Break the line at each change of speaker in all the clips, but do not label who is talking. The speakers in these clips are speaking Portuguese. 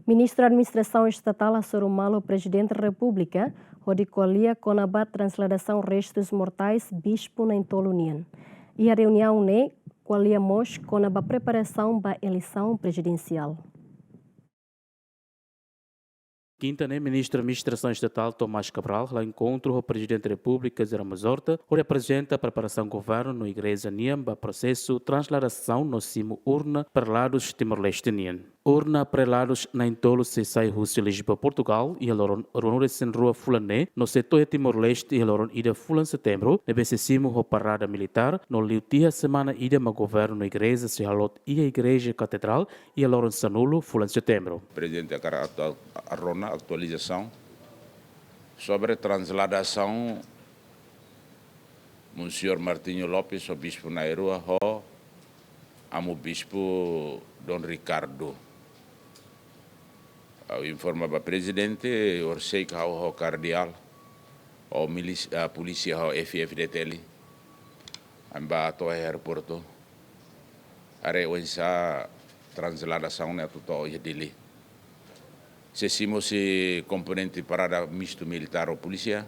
Ministro da Administração Estatal Assorumalo, Presidente da República, rodicolia conabat transladação restos mortais bispo na Intolunian. E a reunião qualiamos com a preparação para a eleição presidencial.
Quinta, Ministro da Administração Estatal Tomás Cabral, lá encontro o Presidente da República, Zé Mazorta, onde apresenta a preparação do governo na Igreja Niamba, processo transladação no cimo urna para lados Timor-Leste Nian. Urna para lados na Intolo se sai Rússia, Lisboa, Portugal, e a Loron Ronores em Rua Fulané, no setor de Timor-Leste e a Loron ida Fulan setembro, nesse cimo a parada militar, no liutia semana ida ma governo na Igreja se halot e a Igreja Catedral e a Loron Sanulo, Fulan setembro.
Presidente a atualização sobre a transladação Monsenhor Martinho Lopes, o bispo na Erua, o bispo Dom Ricardo. Eu informo para o presidente, eu sei que o cardeal, a polícia, o FFDTL, ambato a aeroporto, a transladação é total e dele. Se se componente parada misto militar ou polícia,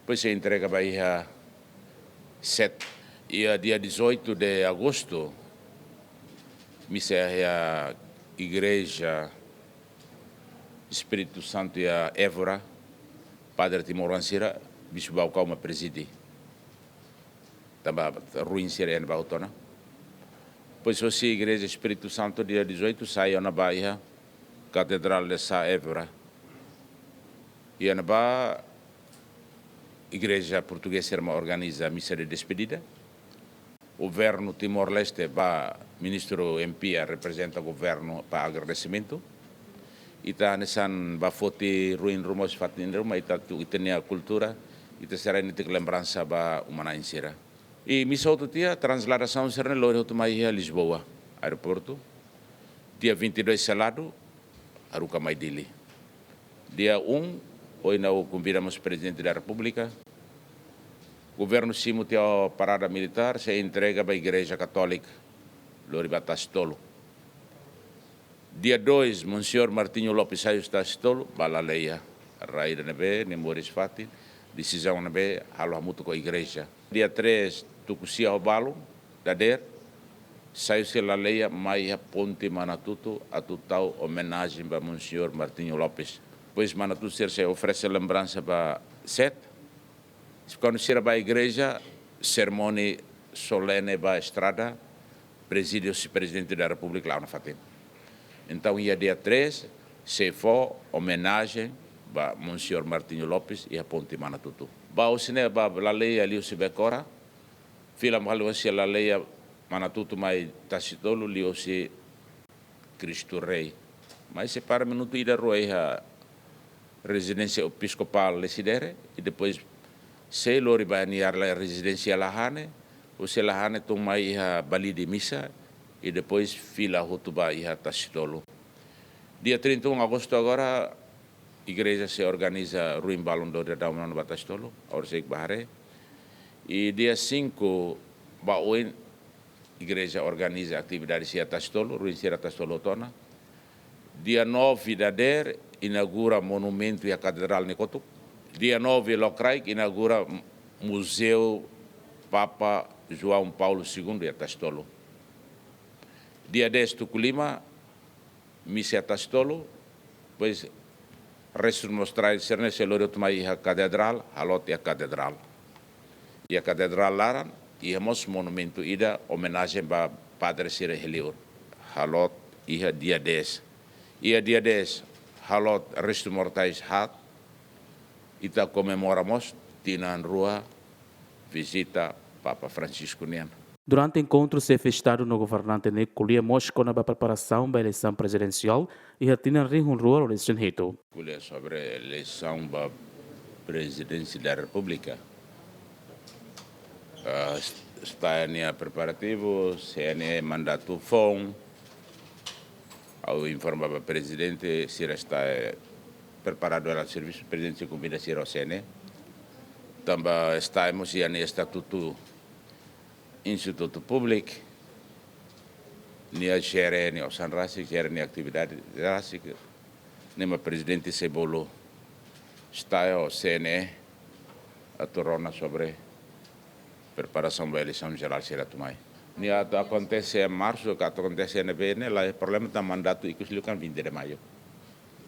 depois se entrega para a 7 e a dia 18 de agosto, missa a Igreja Espírito Santo e a Évora, Padre Timor Ansira, Bispo Baucauma preside. Também ruim seria na Bautona. Pois se a Igreja Espírito Santo dia 18 sai na Bahia, Catedral de Sá Évora. E na Bahia, Igreja Portuguesa organiza a missa de despedida. O governo Timor-Leste, ministro MP representa o governo para agradecimento. E está nessan bafote ruim rumos fatin rumah ita tu itenia cultura ita será nite lembrança ba humana insira. E missa outro dia transladação será loro tumai a Lisboa aeroporto. Dia 22 selado aruca mai dili. Dia 1 hoje nós convidamos o presidente da República. Governo Simo tem a parada militar se entrega para a Igreja Católica lori batastolo. Dia 2, Monsenhor Martinho Lopes saiu está estolo, balaleia, raída nebe, nemoris fatin, decisão nebe, halo muito com a igreja. Dia 3, Tucucia ao balo, dader, saiu se la leia, mai a ponte Manatuto, a total homenagem para Monsenhor Martinho Lopes. Pois Manatuto se oferece lembrança para 7. Quando se vai à igreja, sermone solene para a estrada, presídio se presidente da República lá na Fatim. Então, dia 3, se for homenagem a Monsenhor Martinho Lopes e a Ponte Manatutu. O cine a lei ali se becora, fila malo se a lei Manatutu mai tacitolo li se Cristo Rei. Mas se para minuto ida roi a residência episcopal lesidere e depois se lori vai niar la residência lahane, o se lahane tu mai a bali de missa e depois fila Rutuba e Tacitolo. Dia 31 de agosto agora, a igreja se organiza Ruim Balão do Dauman no Batastolo, Orsek Bahare. E dia 5, a igreja organiza atividades em Tacitolo, Ruim Sierra Tacitolo Tona. Dia 9 de Ader, inaugura monumento e a Catedral Nicotu. Dia 9 de Locrai, inaugura Museu Papa João Paulo II e Tacitolo. Dia 10 Tuculima, missa Tacitolo, pois restos mostrar ser nesse loro tomai a catedral, halot a catedral. E a catedral laran e hemos monumento ida homenagem para Padre Sira Helior. Halot e a dia 10. E a dia 10 halot restos mortais hat. Ita comemoramos tinan rua visita Papa Francisco Nian.
Durante o encontro se festado no governante Nicolia Mosco na preparação da eleição presidencial e a Tina Rihunrua o eleição reto.
Sobre a eleição da presidência da República, está em preparativo, se é mandato FON, ao informar o presidente se está preparado ao serviço, o presidente se convida a ser ao CNE. Também estamos em estatuto Instituto Público nia gere ni osan rasi gere ni atividade rasi nema presidente Cebolo está o CNE a torona sobre preparação da eleição geral será tomai. Nia acontece em março, que acontece em BN, lá o problema da mandato ikus lukan 20 de maio.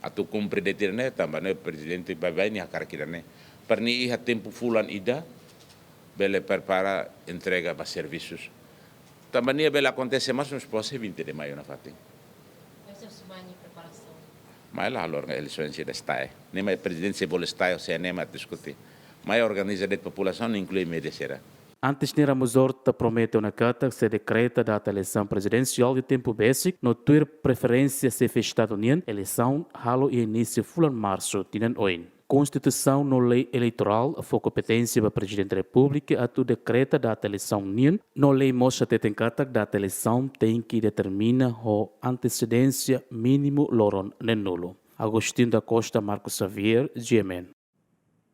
Atu cumpre detirne também o presidente vai ni akar kirane. Perni iha tempo fulan ida bele prepara entrega para serviços. Também ia bela acontece mais nos próximos 20 de maio na fatin.
Essa é uma preparação.
Mas lá a eleições da STAE. Nem mais presidente se bole STAE ou CNM a discutir. Mas a organização da população inclui medicina.
Antes de Ramos Horta promete uma carta que se decreta da eleição presidencial de tempo basic, no ter preferência se fechado união, eleição halo e início fulan março, tinan oin. Constituição no lei eleitoral for competência para presidente da República a tu decreta da eleição união, no lei mostra que tem carta da eleição tem que determina o antecedência mínimo loron nem nulo. Agostinho da Costa, Marcos Xavier, GMN.